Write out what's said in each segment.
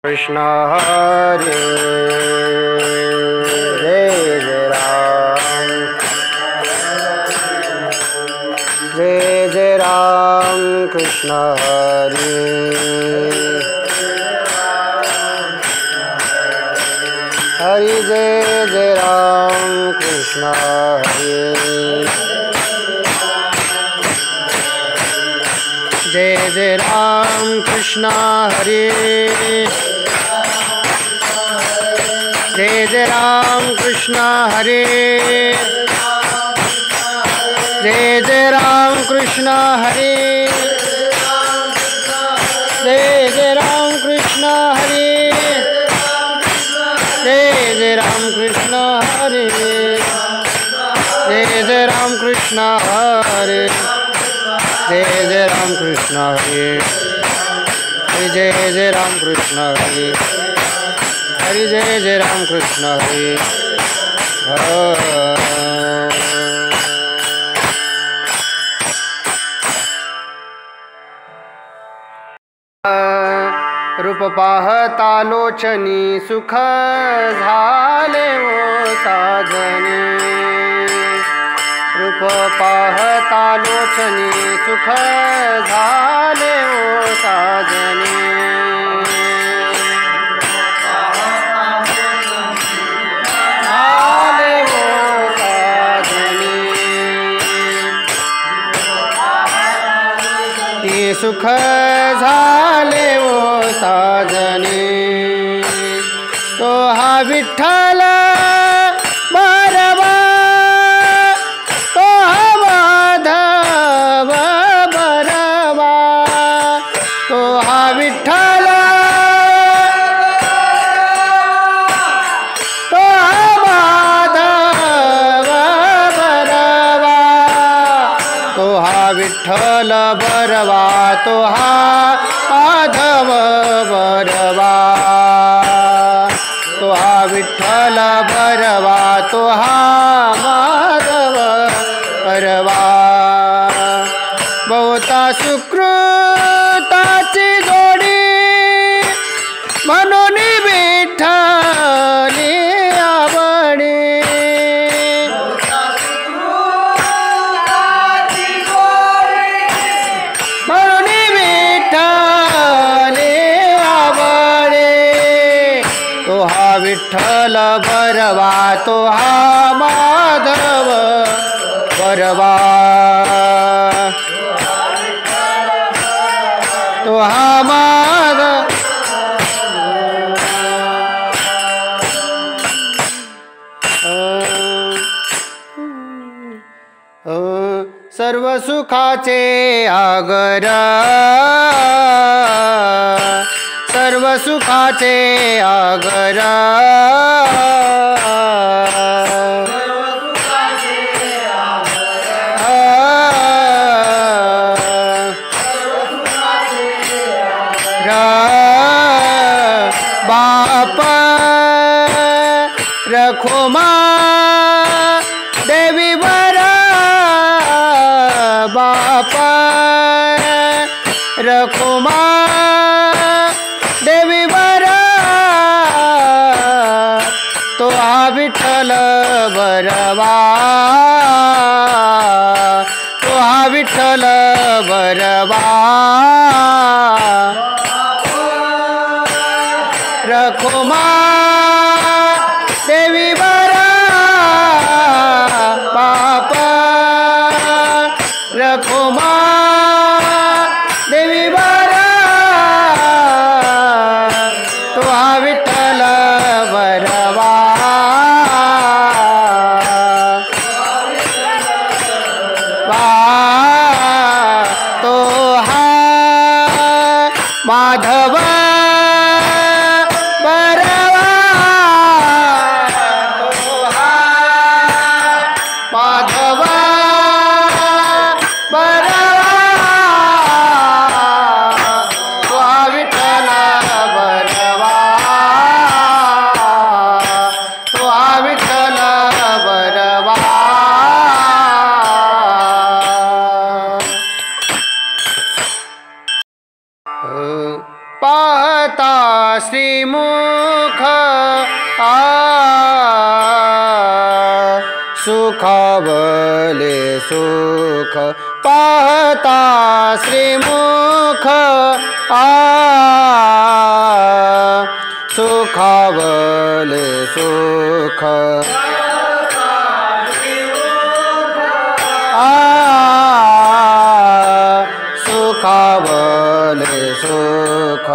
कृष्ण हरे जय जय राम जय जय राम कृष्ण हरे हरि जय जय राम कृष्ण हरे जय जय राम कृष्ण हरे जय जय राम कृष्ण हरे जय जय राम कृष्ण हरे जय जय राम कृष्ण हरे जय जय राम कृष्ण हरे जय जय राम कृष्ण हरे जय जय राम कृष्ण हरे जय जय राम कृष्ण हरे हरि जय जय राम कृष्ण हरे रूप पाहता लोचनी सुख झाले ओ साजनी रूप पाहता लोचनी सुख झाले ओ साजनी झाले ओ साजनी ते सुख झाले ओ साजनी तो हा विठ्ठल बरवा तो हा माधव बरवा तो हा विठ्ठल तो हा माधव बरवा तो हा विठ्ठल बरवा तो हा माधव बरवा तो हा विठ्ठल बरवा तो हा माधव बरवा बहुता सुकृताची जोडी म्हणून विठ्ठली आवडी म्हणून विठ्ठली आवडी तो हा विठ्ठल बरवा तो हा माधव बरवा तो हा माधव सर्व सुखाचे आगर सर्व सुखाचे आगर बाप रखो मा देवी बरा बाप रखो मा देवी बरा तो हा विठ्ठल बरवा तो हा विठ्ठल बरवा रखो मा देवी बरा पाप रखो मा देवी बरा तो हा विठ्ठल बरवा तो हा माधव बरवा श्रीमुख सुखावले सुख पाहता श्रीमुख सुखावले सुख सुखावले सुख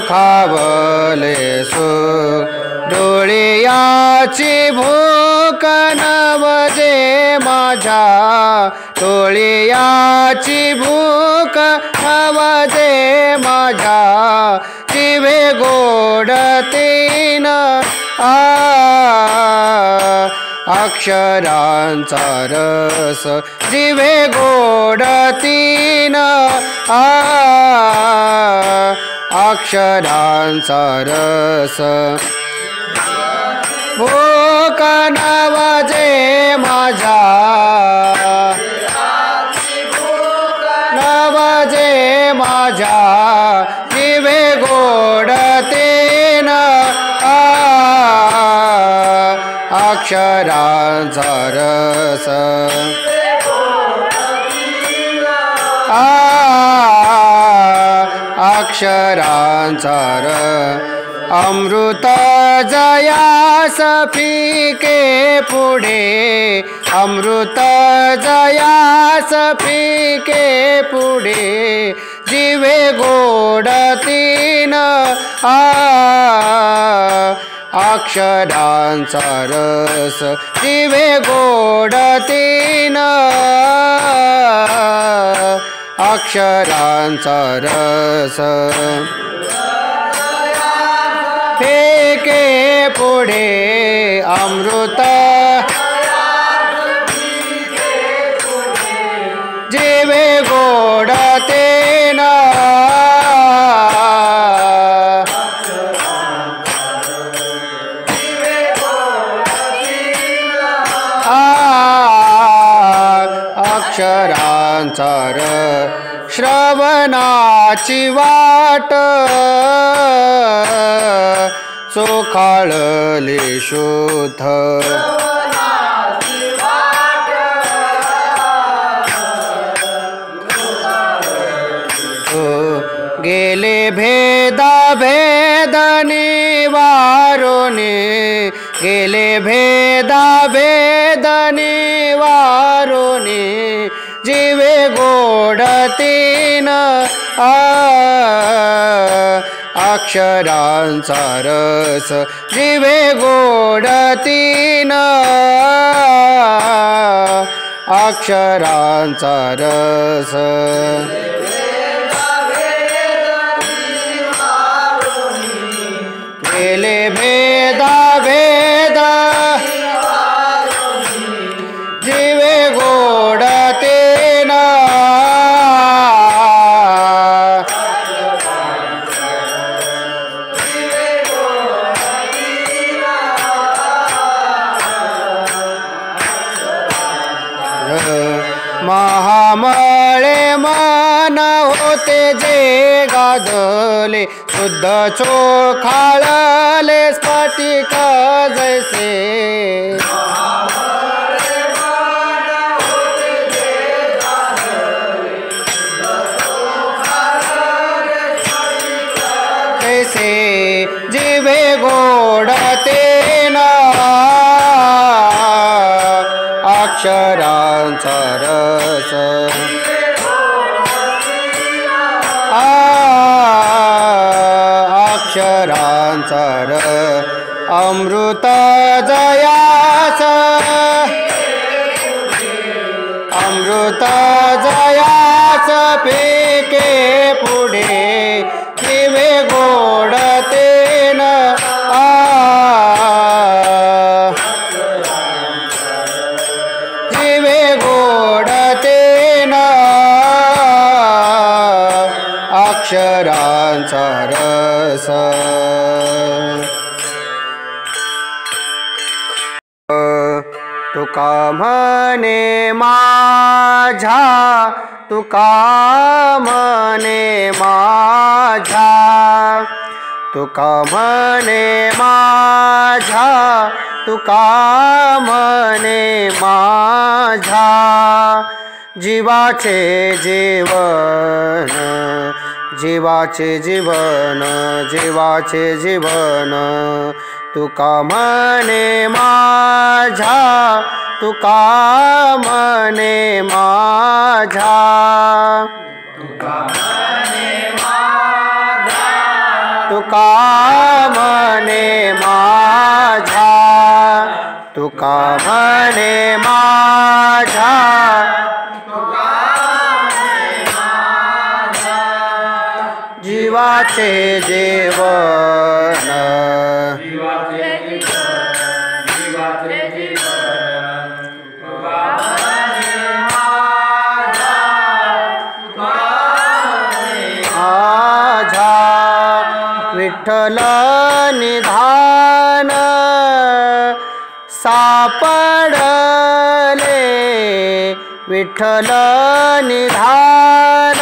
सुखावले सुख डोळ्याची भूक नवजे माझ्या डोळ्याची भूक नवजे माझ्या जिवे गोड तीन अक्षरांचा रस जिवे गोड तीन अक्षरांचा रस भूक नवजे माझ्या नवजे माझ्या जिवे गोड तीन अक्षरांचा रस अक्षरांचा रस अमृत जयास फिके पुढे अमृत जयास फिके पुढे जिवे गोड तीन अक्षरांचा रस जिवे गोड तीन अक्षरांचा रस फेके पुढे अमृत जिवे गोड तीन अक्षरांचा रस श्रवणाची वाट चोखाळली शुद्ध गेले भेदा भेद निवारोने गेले भेदा भेद निवारोने जिवे गोड तीन अक्षरांचा रस जिवे गोड तीन अक्षरांचा रस गेले भेदा भेद जिवे गोड तीन महामळे मन होते जे गाधले शुद्ध चोखाळले स्फटिक जैसे जैसे जिवे गोड तीन अक्षरांचा रस अक्षरांचा रस अमृत जयास अमृत जयास फेके पुढे जिवे गोड तीन जिवे गोड तीन अक्षरांचा रस तुका म्हणे माझ्या, तुका म्हणे माझ्या, तुका म्हणे माझ्या, तुका म्हणे माझ्या, जीवाचे जीवन, जीवाचे जीवन, जीवाचे जीवन, तुका म्हणे माझ्या, तुका म्हणे माझ्या, तुका म्हणे माझ्या, तुका म्हणे माझ्या, तुका म्हणे माझ्या, तुका म्हणे माझ्या, जीवाचे जीवन, जीवाचे जीवन, जीवाचे जीवन, तुका म्हणे माझ्या, तुका म्हणे माझ्या, विठ्ठल निधान सापडले, विठ्ठल निधान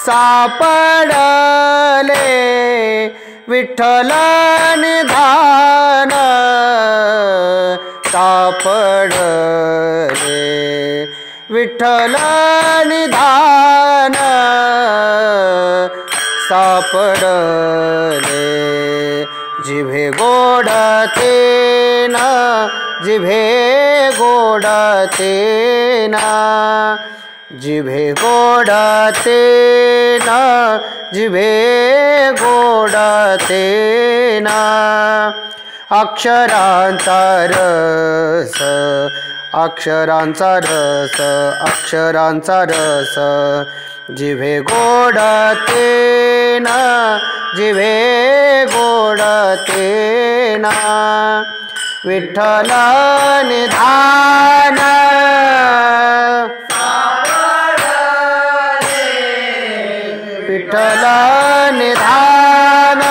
सापडले, विठ्ठल निधान सापडले, विठ्ठल निधान सापडले, जिभे गोड तेन, जिभे गोड तेन, जिभे गोड तेन, जिभे गोड तेन, अक्षरांचा रस, अक्षरांचा रस, अक्षरांचा रस, जिभे गोड तेन, जिभे गोड तेन, विठ्ठल निधान सापडले, विठ्ठल निधान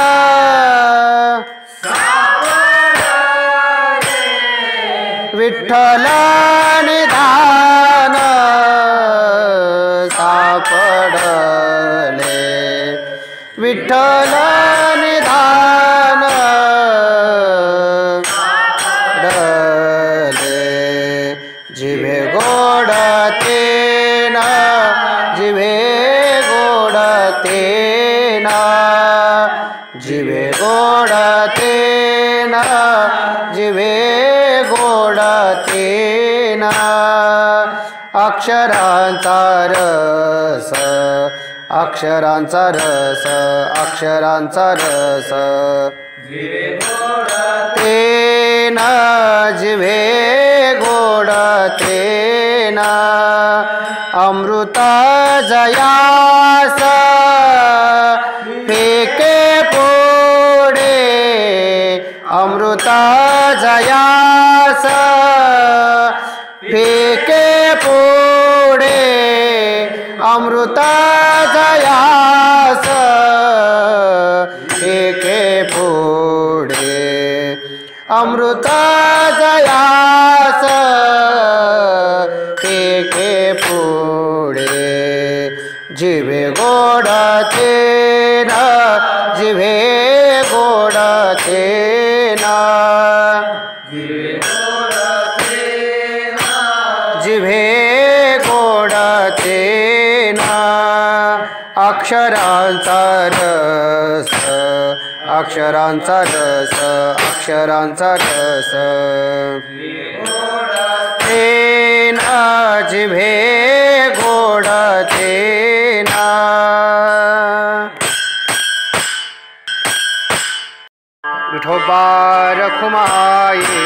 सापडले, विठ्ठल निधान सापडले, विठ्ठल निधान सापडले, जिभे गोड तेन, जिभे गोड तेन, जिभे गोड तेन, जिभे गोड तेन, अक्षरांचा रस, अक्षरांचा रस, अक्षरांचा रस, जिभे गोड तेन, जिभे गोड तेन, अमृत जयास फेके पुढे, अमृत जयास फेके पुढे, अमृत जयास फेके पुढे, अमृत जयास फेके पुढे, जिभे गोड तेन, जिभे गोड तेन, जिभे गोड तेन, जिभे गोड तेन, अक्षरांचा रस, अक्षरांचा रस, अक्षरांचा रस, तेन, जिभे गोड तेन, विठोबा रखुमाये,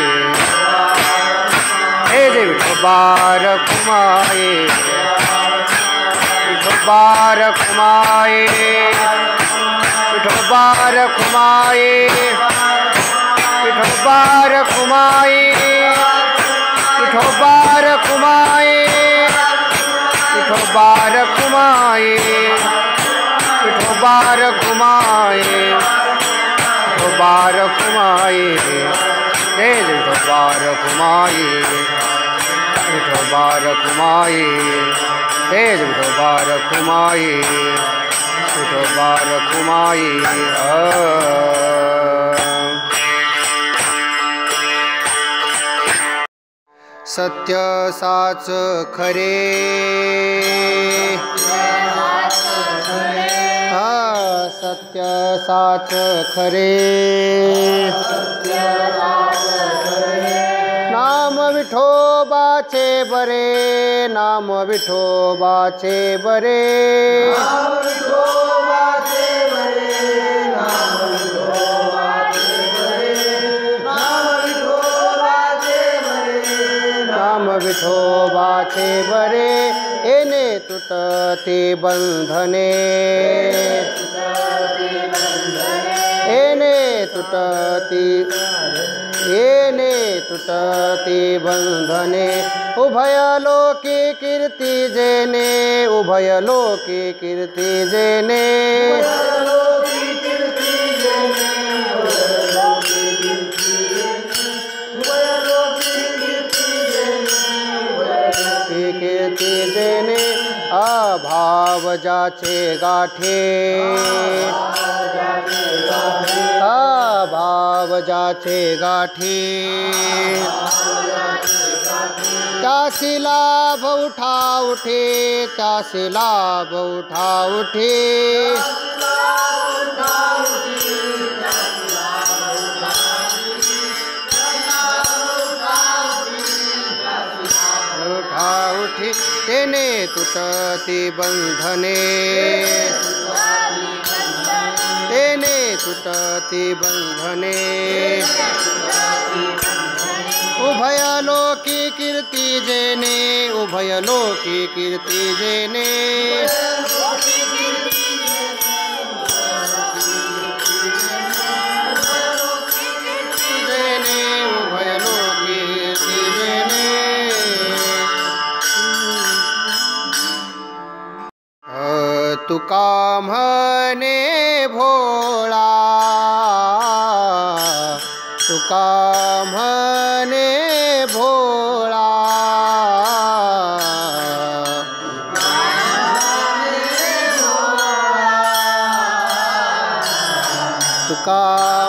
हे जे विठोबा रखुमाये, विठोबा रखुमाये, विठोबा रखुमाये, विठोबा रखुमाये, विठोबा रखुमाये, विठोबा रखुमाये, विठोबा रखुमाये, विठोबा रखुमाये, जय जय विठोबा रखुमाई विठोबा रखुमाई तेज विठोबा रखुमाई विठोबा रखुमाई सत्य साच खरे सत्य साच खरे नाम विठोबाचे बरे नाम विठोबाचे बरे विठोबाचे बरे एने तुटते बंधने एने तुटती बंधने उभय लोकी कीर्ती जेने उभय लोकी कीर्ती जेने कीर्ती जेने अभाव जाचे गाठे अभाव जाचे गाठे त्यासी लाभ उठा उठे त्यासी लाभ उठा उठे उठी तेने तुटती बंधने तेने तुटती बंधने उभय लोकी कीर्ती जेने उभय लोकी कीर्ती जेने उभय लोकी कीर्ती जेने तुका म्हणे भोळा तुका म्हणे भोळा तुका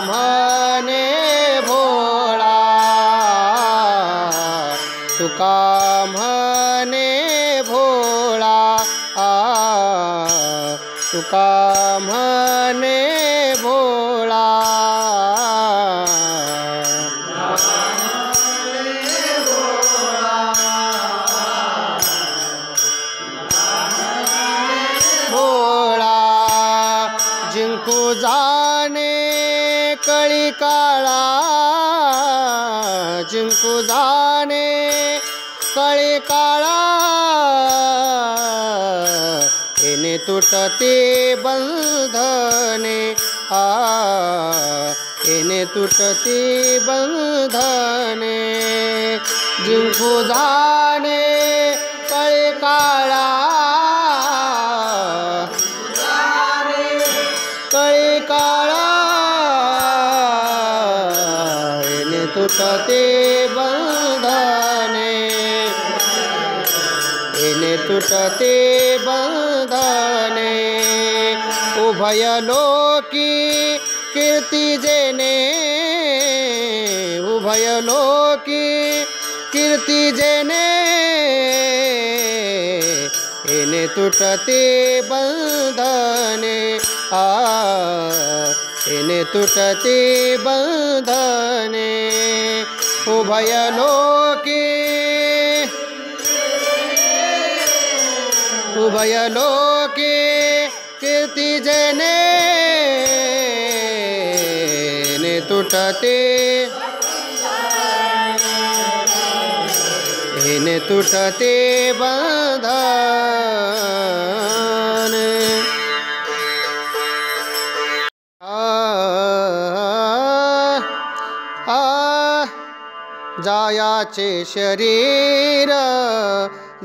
म्हणे भोळा तुका म्हणे भोळा तुका म्हणे भोळा भोळा जिंकू जाणे कळी काळा जिंकू जाणे कळी काळा एने तुटते बंधने एने तुटते बंधने जिंकू जाणे कळे काळा कळे काळा एने तुटते बंधने एने तुटते बंधने उभय लोकी कीर्ती जेने उभय लोकी कीर्ती जेने एने तुटते बंधने एने तुटते बंधने उभय लोकी उभय लोकी कीर्ती जेने ने तुटते ने तुटते बंधन जायाचे शरीर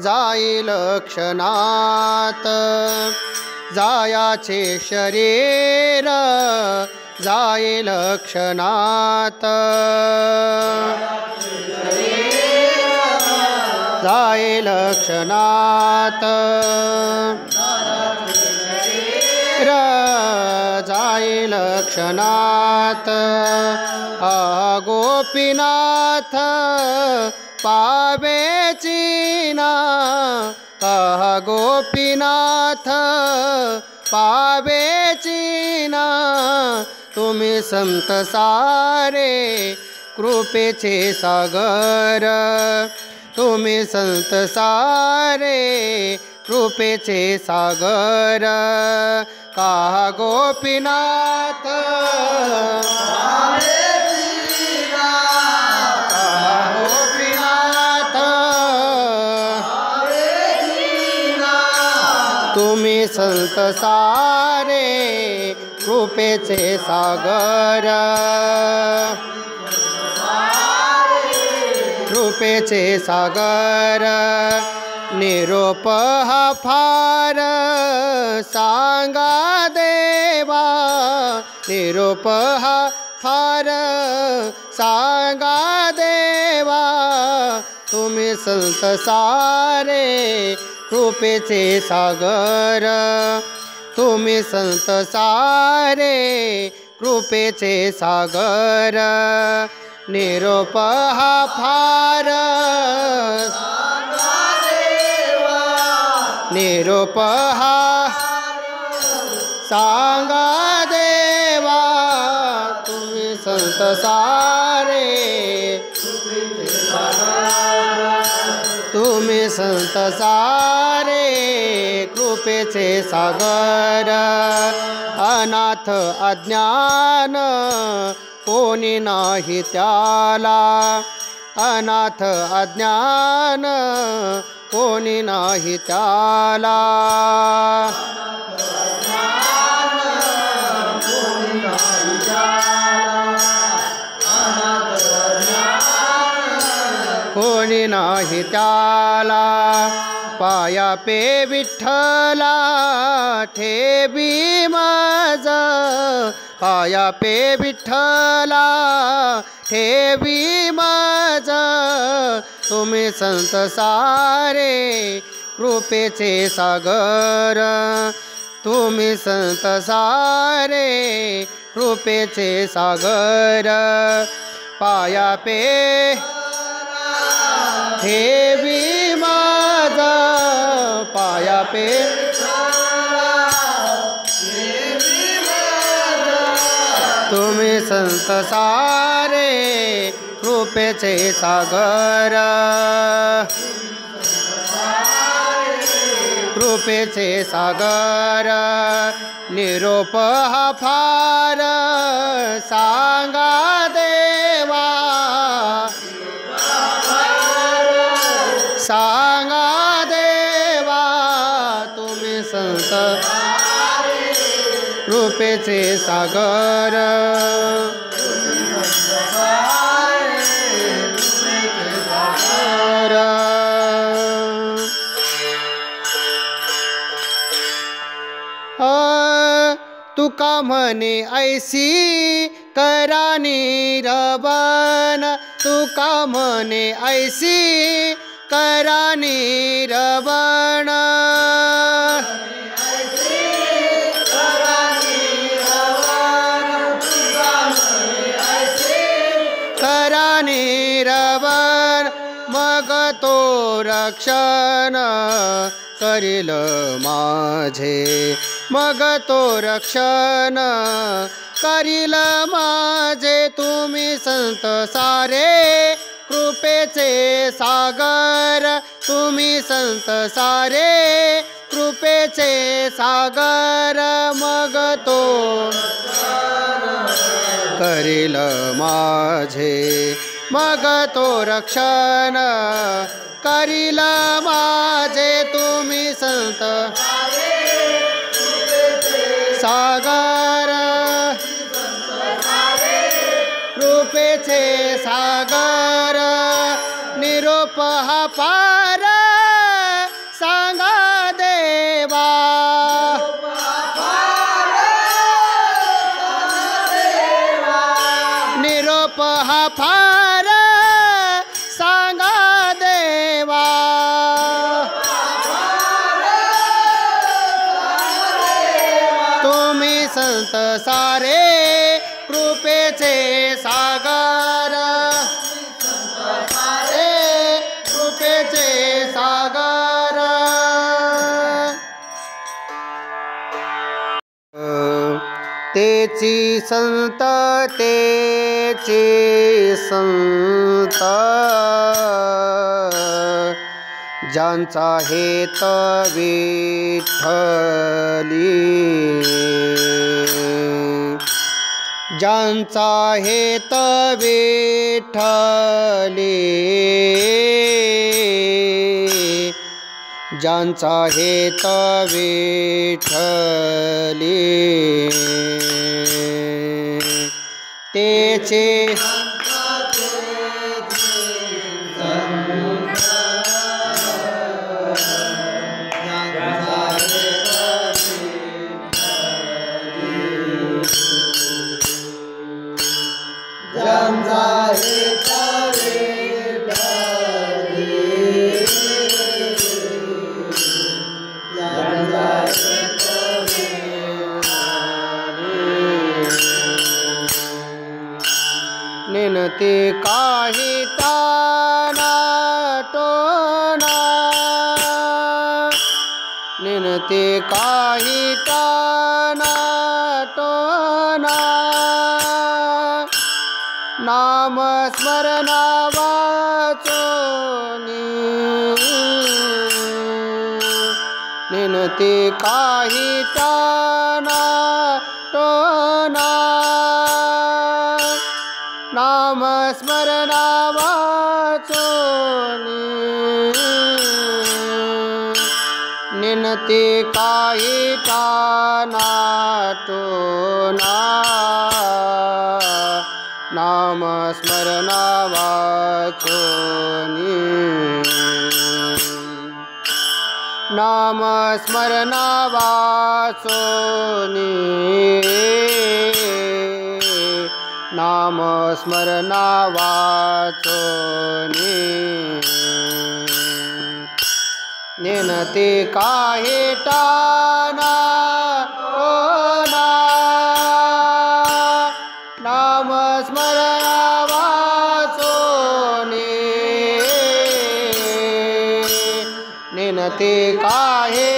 जाईल क्षणात जायाचे शरीर जाईल क्षणात जाये लक्षणात जाये लक्षणात गोपीनाथ पावेची ना गोपीनाथ पावेची ना तुम्ही संत सारे कृपेचे सागर तुम्ही संत सारे कृपेचे सागर का गोपीनाथ गोपीनाथ तुम्ही संत सारे कृपेचे सागर कृपेचे सागर निरोप हा फार सांगा देवा निरोप हा फार सांगा देवा तुम्ही संत सारे कृपेचे सागर तुम्ही संत सारे कृपेचे सागर निरोप हा फार निरोप हा सांगा देवा तुम्ही संत सारे तुम्ही संत सारे कृपेचे सागर अनाथ अज्ञान कोणी नाही त्याला अनाथ अज्ञान कोणी नाही त्याला कोणी नाही त्याला पाया पे विठ्ठला ठेवी माझ पाया पे विठ्ठला ठेवी माझ तुम्ही संत सारे कृपेचे सागर तुम्ही संत सारे कृपेचे सागर पाया पे ठेवी माझा पाया पे तुम्ही संत सारे कृपेचे सागर कृपेचे सागर निरोप हा फार सांगा देवा सांगा देवा तुम्ही संत कृपेचे सागर तुका म्हणे ऐसी करा निरवन तुका म्हणे ऐसी करा निरवन करा निरवन मग तो रक्षण करील माझे मग तो रक्षण करील माझे तुम्ही संत सारे कृपेचे सागर तुम्ही संत सारे कृपेचे सागर मग तो करील माझे मग तो रक्षण करील माझे तुम्ही संत सागर कृपेचे सागर निरोप हा पार सांगा देवा निरोप हा फार सांगा देवा संत सारे कृपेचे सागर सारे कृपेचे सागर तेची संत तेची संत ज्यांचा हेत विठ्ठली ज्यांचा हेत विठ्ठली ज्यांचा हेत विठ्ठली तेचे निनते काही ताना टोना निनते काही ताना टोना नाम स्मरणा वाचोनी निनते काही ताना टोना नाम स्मरणा वाचोनी निनते काही ताना टोना नाम स्मरणा वाचोनी नाम स्मरणा वाचोनी नाम स्मरणा वाचोनी निनते काही ताना टोना नाम स्मरणा वाचोनी निनते काही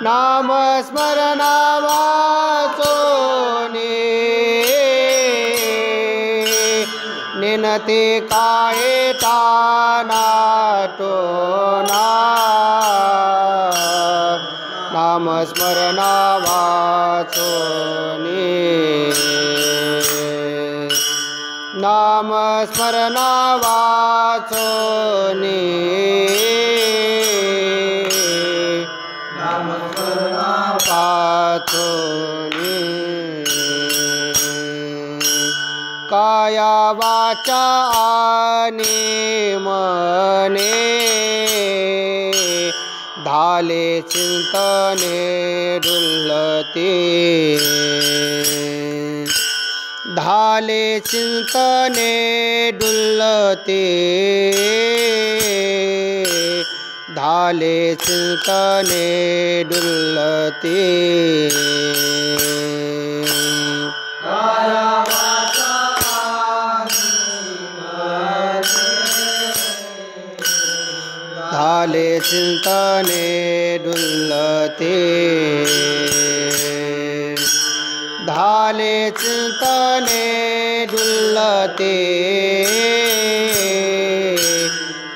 नाम स्मरणा वाचोनी निनते काही ताना टोना नाम स्मरणा वाचोनी नाम स्मरणा वाचोनी नाम स्मरणा वाचोनी काया वाचा आणि मने धाले चिंतने डुलते धाले चिंतने डुलते धाले चिंतने डुलते धाले चिंतने डुलते धाले चिंतने डुलते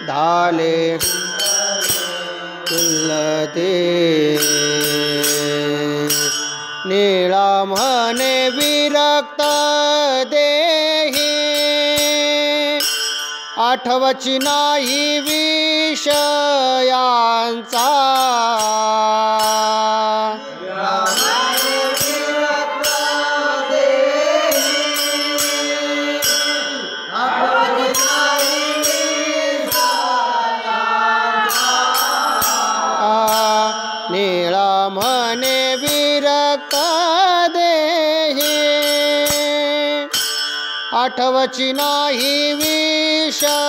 धाले डुलते नीळा म्हणे विरक्त देही आठवची नाही विषयांचा नीळा म्हणे विरक्त देही आठवची नाही विषयांचा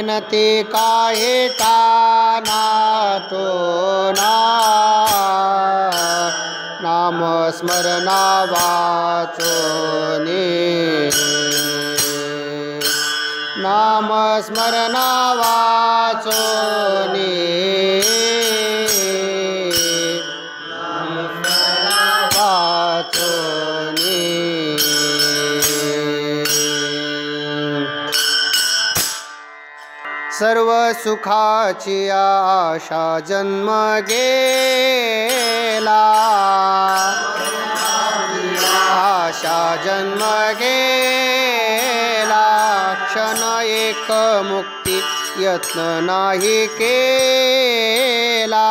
नेनते काहे ठाना तो ना नाम स्मरणा वाचोनी नाम स्मरणा वाचोनी सर्व सुखाची आशा जन्म गेला आशा जन्म गेला क्षण एक मुक्ती यत्न नाही केला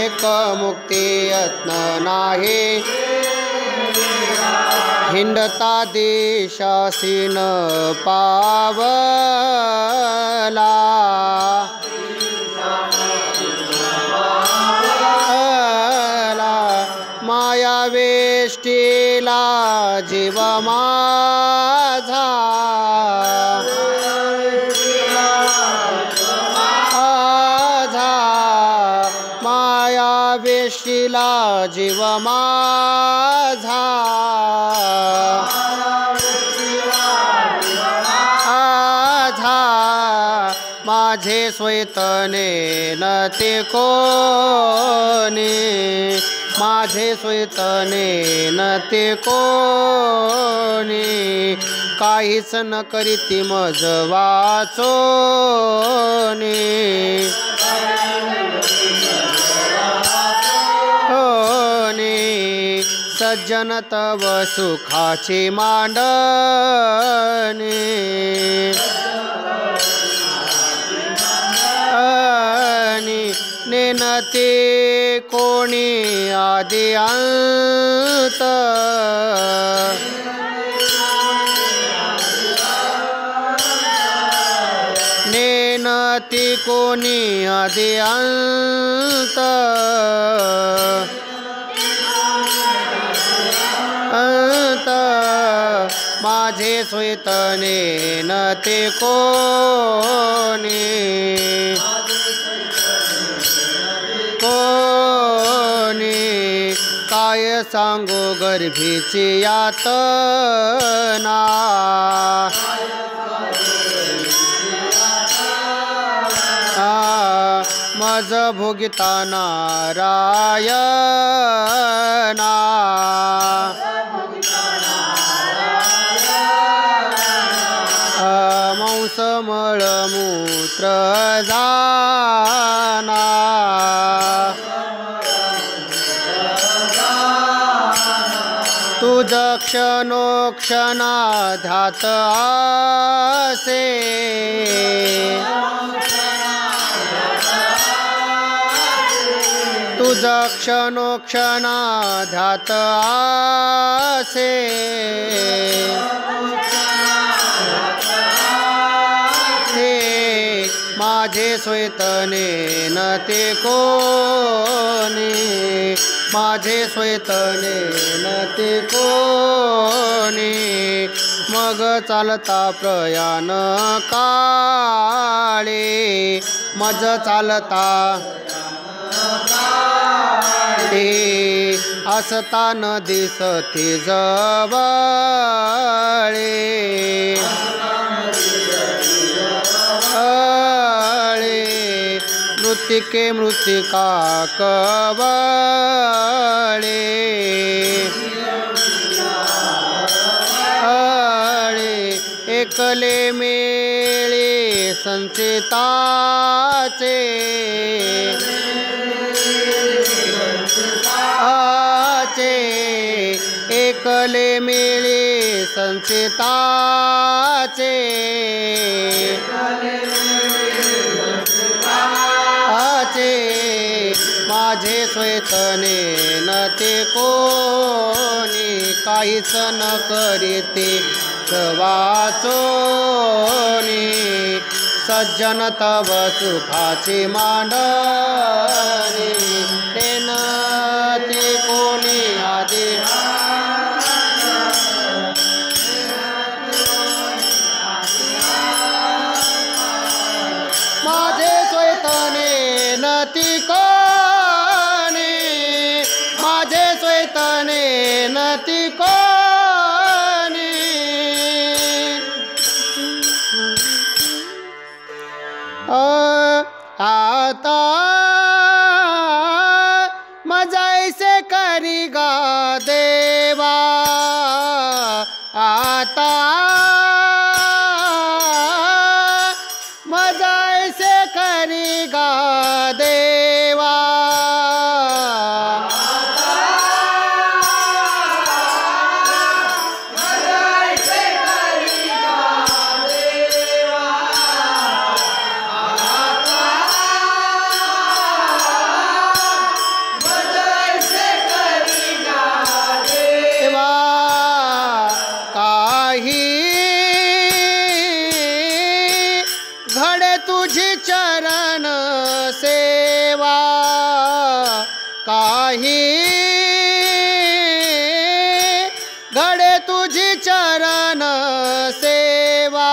एक मुक्ती यत्न नाही हिंडता देशासी न पावला माया वेष्टीला जीव माझा माया वेष्टीला जीव माझा माझे स्वैतने न ते कोणी माझे स्वैतने न ते कोणी काहीच न करीती मज वाचोनी सज्जन तव सुखाची मांडणी नेनते कोणी आदि अंत नेनते कोणी आदि अंत माझे स्वैतने न ते कोणी काय सांगू गर्भीची यातना मज भोगिता नारायणा मांस मळमूत्र जाना तुझ क्षणोक्षणा ध्यात आसे तुझ क्षणोक्षणा ध्यात आसे माझे स्वैतने न ते कोणी माझे स्वैतने न ते कोणी मग चालता प्रयाण काळे मज चालता असता न दिसते जवळे मृत्तिके मृत्तिका कवळे एकले मेळे संचिताचे एकले मेळे संचिताचे माझे स्वैतने न ते कोणी काहीच न करीते वाचोनी सज्जन तव सुखाची मांडणी तेन ते कोणी आदि तुझी चरण सेवा काही घडे तुझी चरण सेवा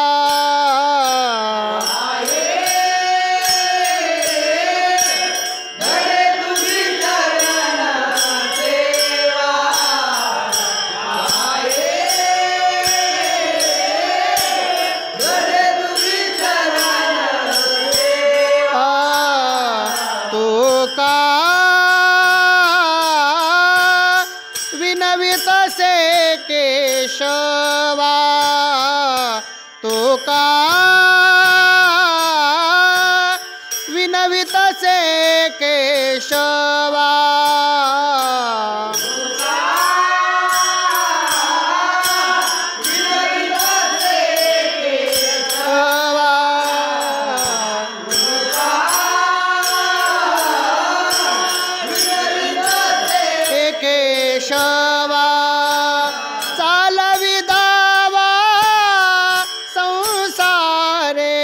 विनवित से केशवा तो का विनवित से केशवा केशवा चालविदावा संसारे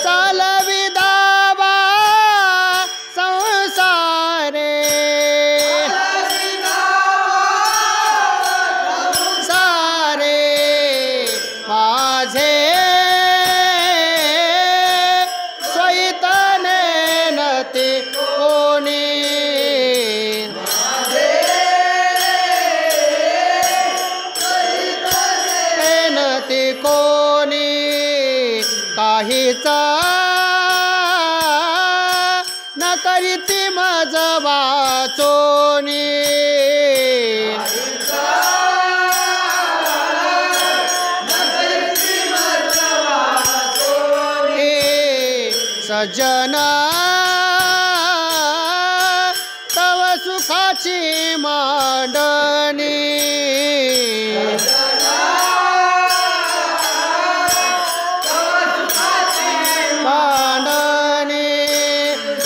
चालविदावा संसारे सारे माझे कोणी नती कोणी काहीच न करीती मज वाचोनी सजना तव सुखाची मांडणी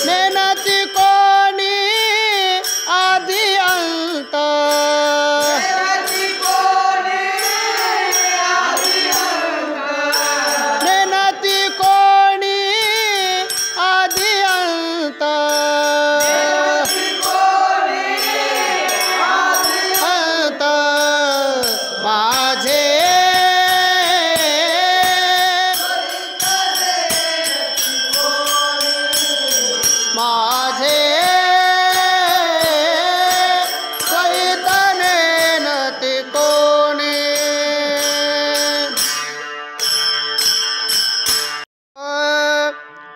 नेनती कोणी आदि अंत नेनती कोणी आदि अंत माझे माझे चैतन्य नती कोणी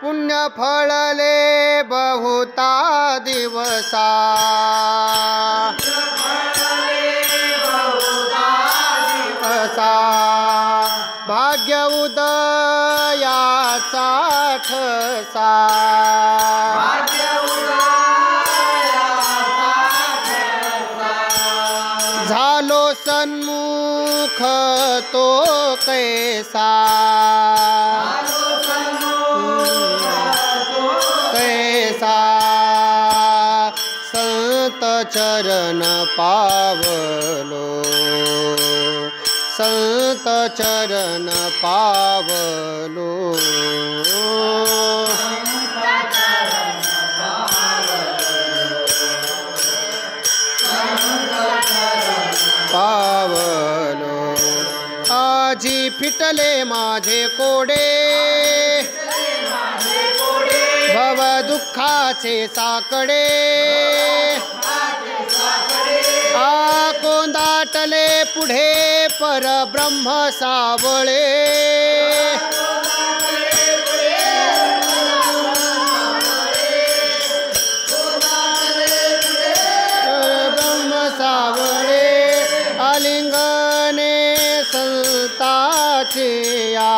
पुण्य फळले बहुता दिवसा भाग्य उदयाचा ठसा झालो सन्मुख तो कैसा कैसा संत चरण पावलो संत चरण पावलो पावलो आजी फिटले माझे कोडे भव दुःखाचे साकडे कोंदाटले पुढे परब्रह्म सावळे परब्रह्म सावळे आलिंगने संताचे या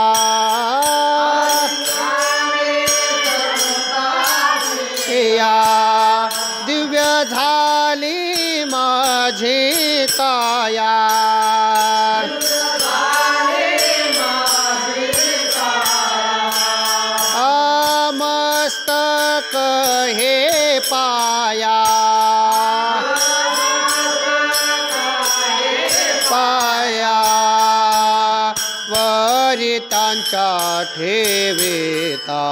दिव्य झाली माझी काया मस्तक हे पाया पाया त्यांच्या ठेविता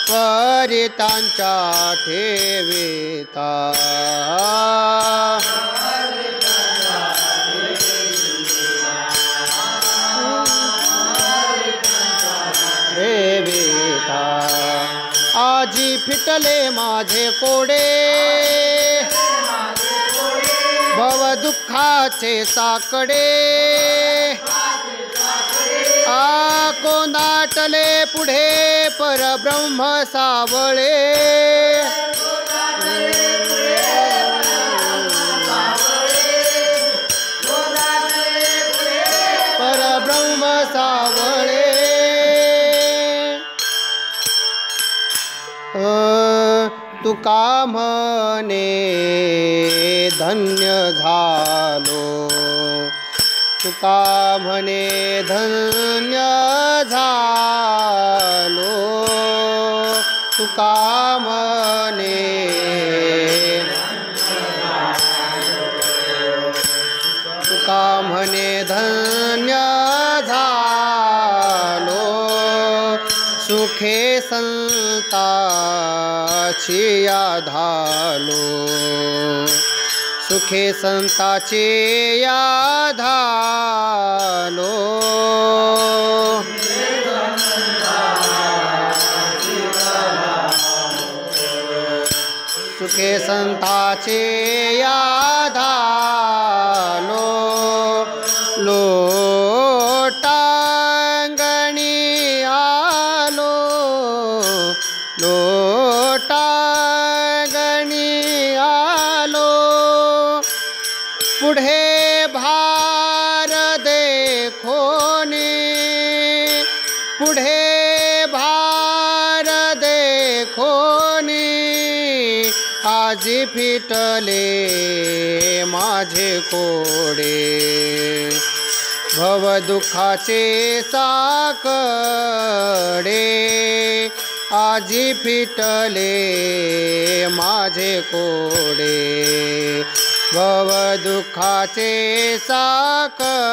परी त्यांच्या ठेविता ठेविता आजी फिटले माझे कोडे भव दुःखाचे साकडे कोंदाटले पुढे परब्रह्म सावळे परब्रह्म सावळे तुका म्हणे धन्य झालो तुका म्हणे धन्य झालो तुका म्हणे तुका म्हणे धन्य झालो सुखे संताची आधालो सुखे संताचे आधालो सुखे संताचे आधालो लोटांगणी आलो लोटांगणी आलो पुढे भार देखोनी पुढे भार देखोनी आजी फिटले माझे कोडे भव दुःखाचे साकडे आजी फिटले माझे कोडे भव दुःखाचे साकडे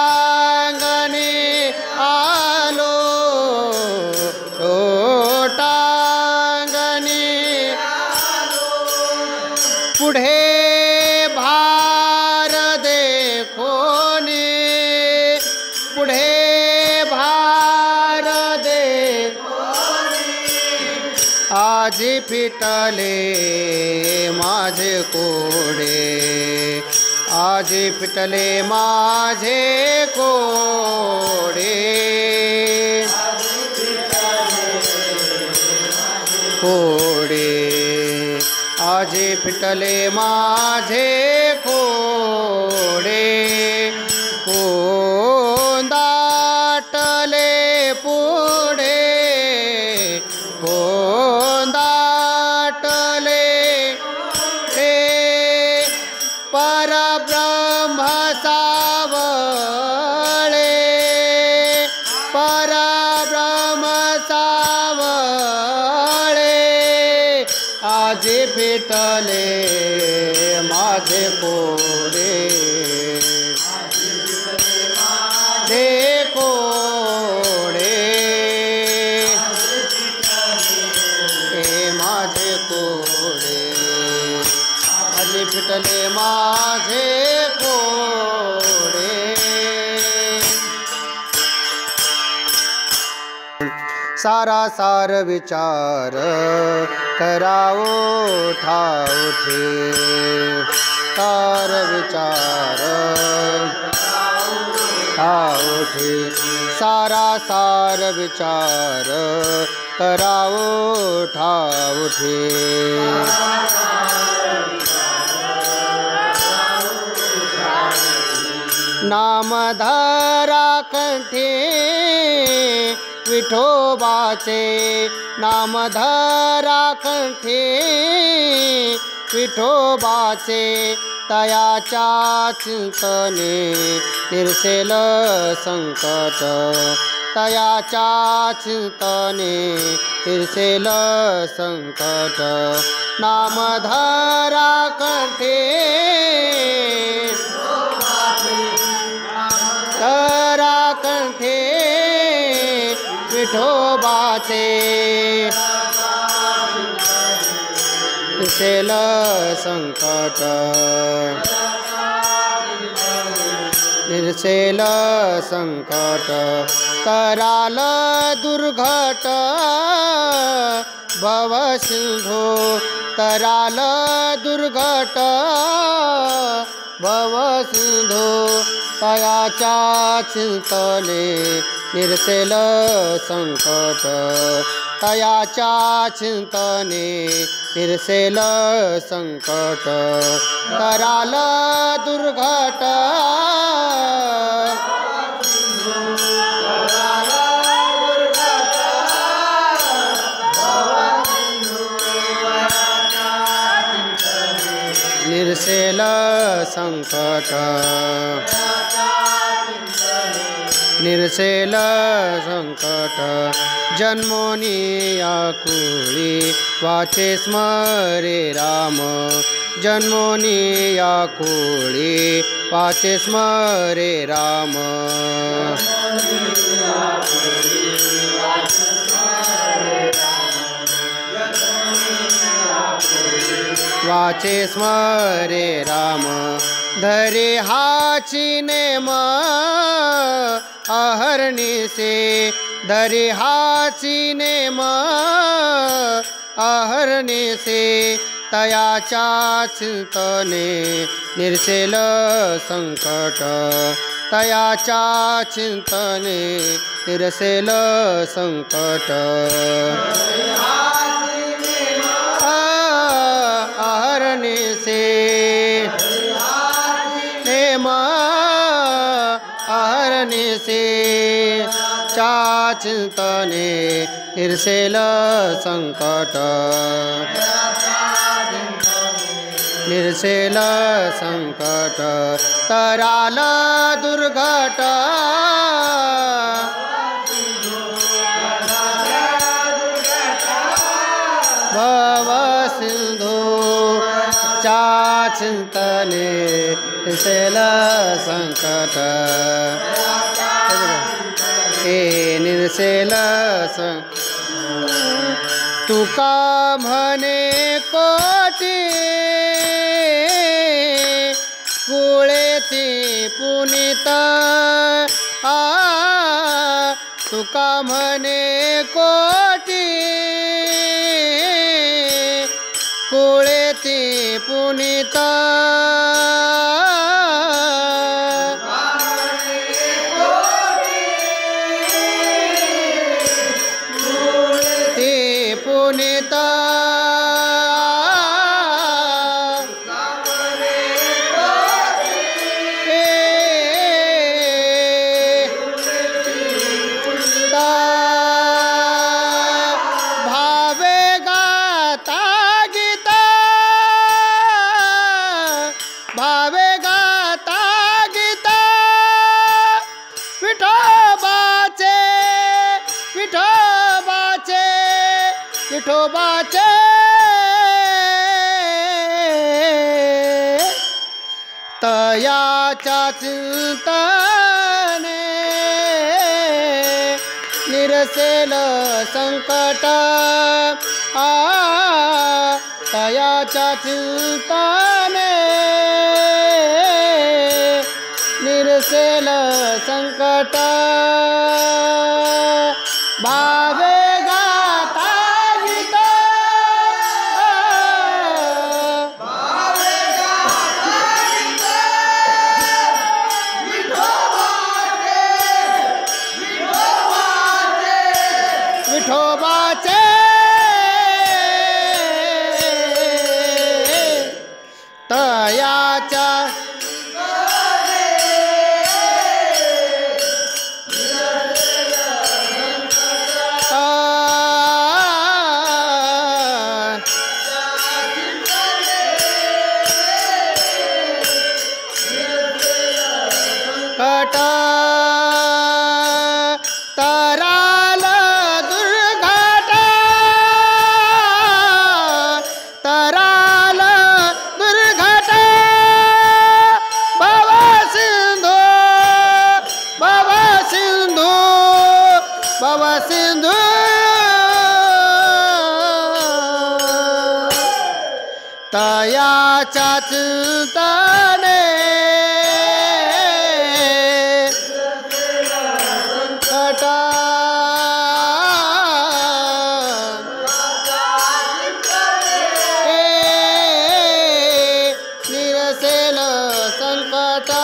लोटांगणी आलो लोटांगणी पुढे भार देखोनी पुढे भार देखोनी आजी फिटले माझे कोडे आजी फिटले माझे कोडे कोडे आजी फिटले माझे कोडे कोंदाटले पुढे कोंदाटले हे परब्रह्म सावळे परब्रह्म सावळे आजी फिटले माझे कोडे माझे कोडे हे माझे कोडे आजी फिटले माझे कोडे सारा सार विचार करावो ठाऊठे सार विचार ठाऊठे सारा सार विचार करावो ठाऊठे नामधारा कंठे विठोबाचे नामधारा कंठे विठोबाचे तयाच्या चिंतने निरसेल संकट तयाच्या चिंतने निरसेल संकट नामधारा कंठे से निरसेल संकट निरसेल संकट कराल दुर्घट भव सिंधू कराल दुर्घट भव सिंधू तयाच्या चिंतने निरसेल संकट तयाच्या चिंतने निरसेल संकट कराल दुर्घट निरसेल संकट निरसेल संकट जन्मोनी आकुळी वाचे स्मरे राम जन्मोनी आकुळी वाचे स्मरे राम वाचे स्मरे राम धरे हाची नेम अहर्निशे धरे हाची नेम अहर्निशे तयाच्या चिंतने निरसेल संकट तयाच्या चिंतने निरसेल संकट अहर्निशे नेम अहर्निशे चा चिंतने निरसेल संकट निरसेल संकट तराल दुर्घट भव सिंधू चा चिंतने निरसेल संकट हे निरसेल तुका म्हणे कोटी कुळेती पुनीत तुका म्हणे कोटी कुळेती पुनीत पुनीत भावे गाता गीता भावे गाता गीता विठोबाचे विठोबाचे विठोबाचे तयाच्या चिंतने निरसेल संकट तयाच्या चिंतने निरसेल संकट भावे गाता गीता भावे गाता गीता विठोबाचे विठोबाचे विठोबाचे तयाच्या तयाच्याच तने संकटा निरसेल संकटा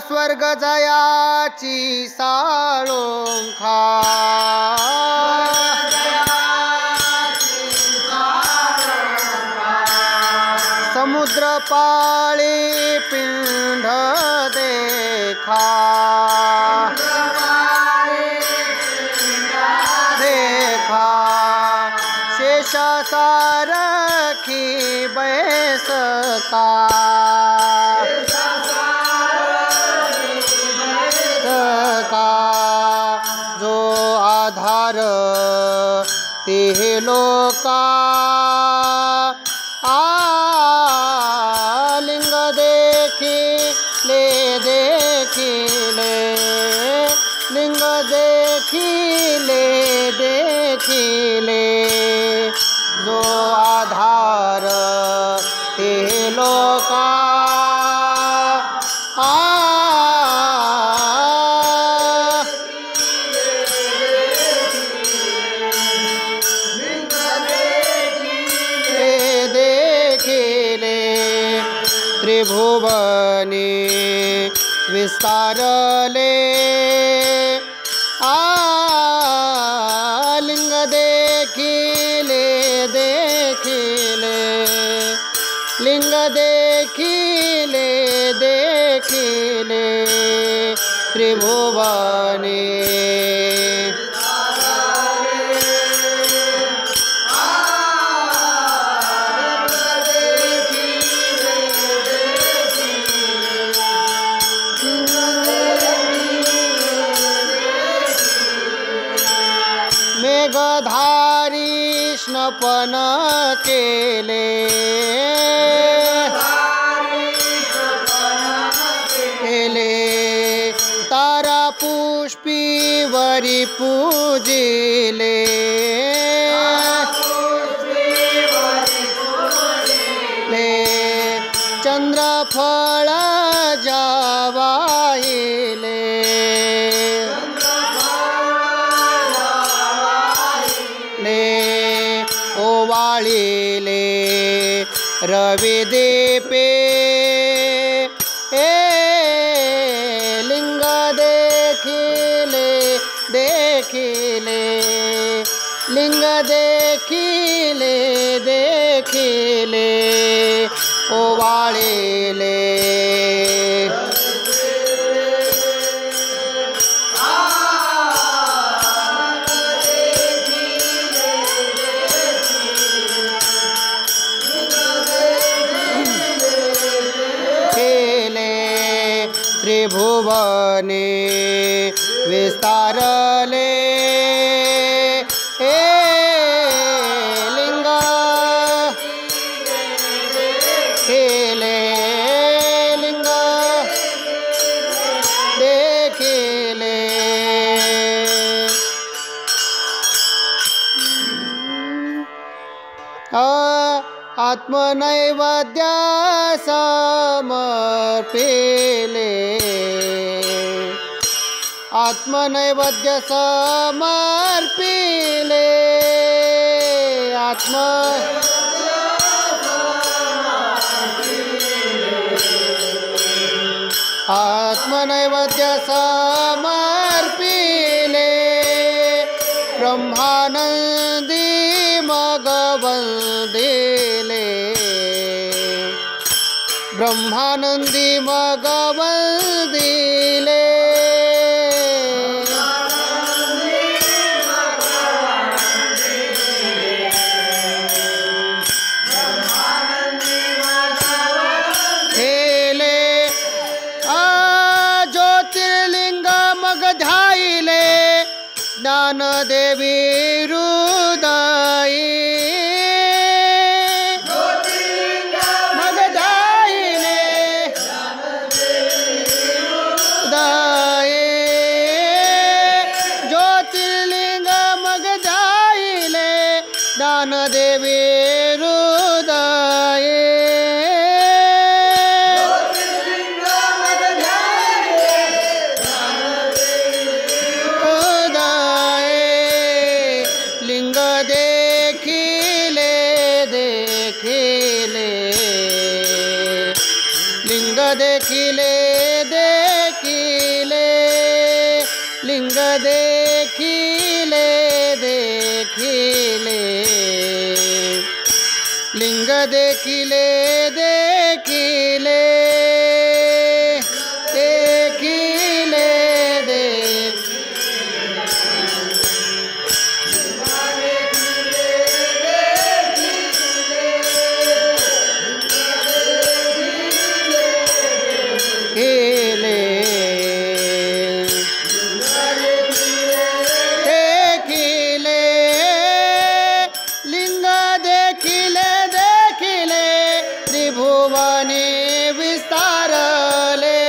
स्वर्ग जयाची साळोंखा समुद्र पाळी पिंड देखा देखा शेषासारखी बैसता जो आधार ते लोका लिंग देखिले देखिले लिंग देखिले देखिले जो आधार ते लोका त्रिभुवने विस्तारले लिंग देखिले देखिले लिंग देखिले देखिले त्रिभुवने मेघधारी स्नपन केले तारा पुष्पी वरी पूजिले चंद्रफळ जावाहिले ओवाळिले रवि दीपे लिंग देखिले देखिले लिंग देखिले देखिले ओवाळिले त्रिभुवने विस्तारले लिंग खेले लिंग देखिले आत्मनैवेद्य समर्पिले आत्मनैवेद्य समर्पिले आत्मनैवेद्य समर्पिले ब्रह्मानंदी मगवंदिले ब्रह्मानंदी मगवंदिले ज्ञानदेवी हृदयी मगधायिले हृदये ज्योतिर्लिंग देखिले देखिले लिंग देखिले देखिले लिंग देखिले देखिले देखिले त्रिभुवने विस्तारले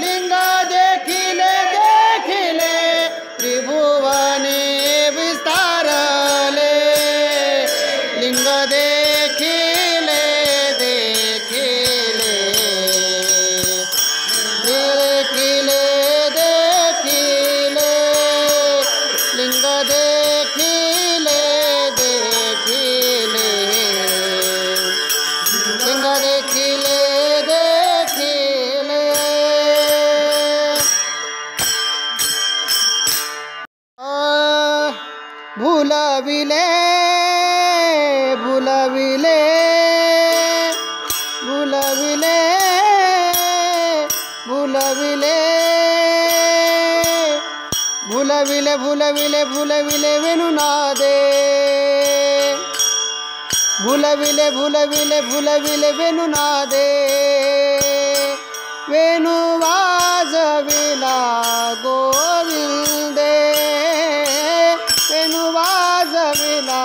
लिंग देखिले देखिले त्रिभुवने विस्तारले लिंग देखिले देखिले देखिले देखिले लिंग देखिले देखिले लिंग देखिले देखिले भुलविले भुलविले भुलविले भुलविले भुलविले भुलविले भुलविले वेणुनादे भुलविले भुलविले भुलविले वेणुनादे वेणु वाजविला गोविंदे वेणु वाजविला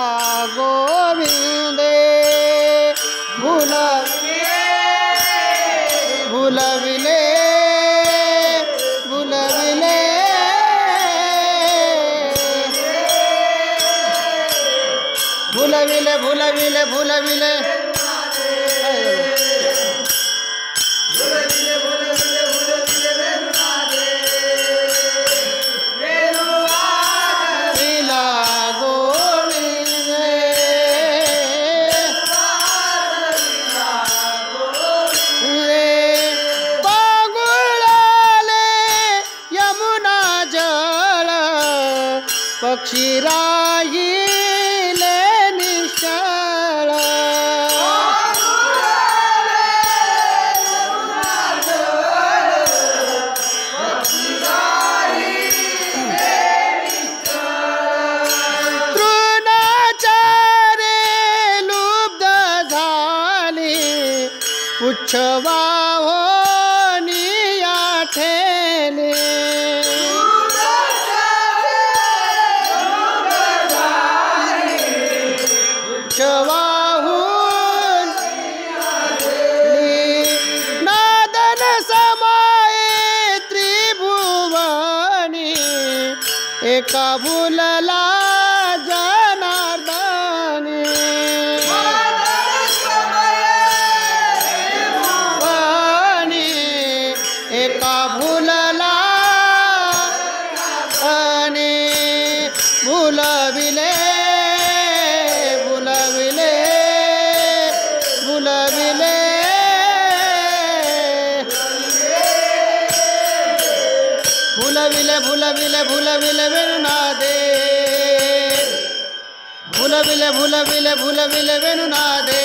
गोविंदे भुलविले भुलविले भुलविले भुलविले भुलविले भुलविले पक्षी राहिले निश्चळ तृणाचारे लुब्ध झाली पुच्छवा होनिया ठेले वाहून नादन समाये त्रिभुवनी एका भुलला जनार्दनी एका भुलला आणि भुलविले भुलविले भुलविले भुलविले भुलविले भुलविले वेणुनादे भुलविले भुलविले भुलविले वेणुनादे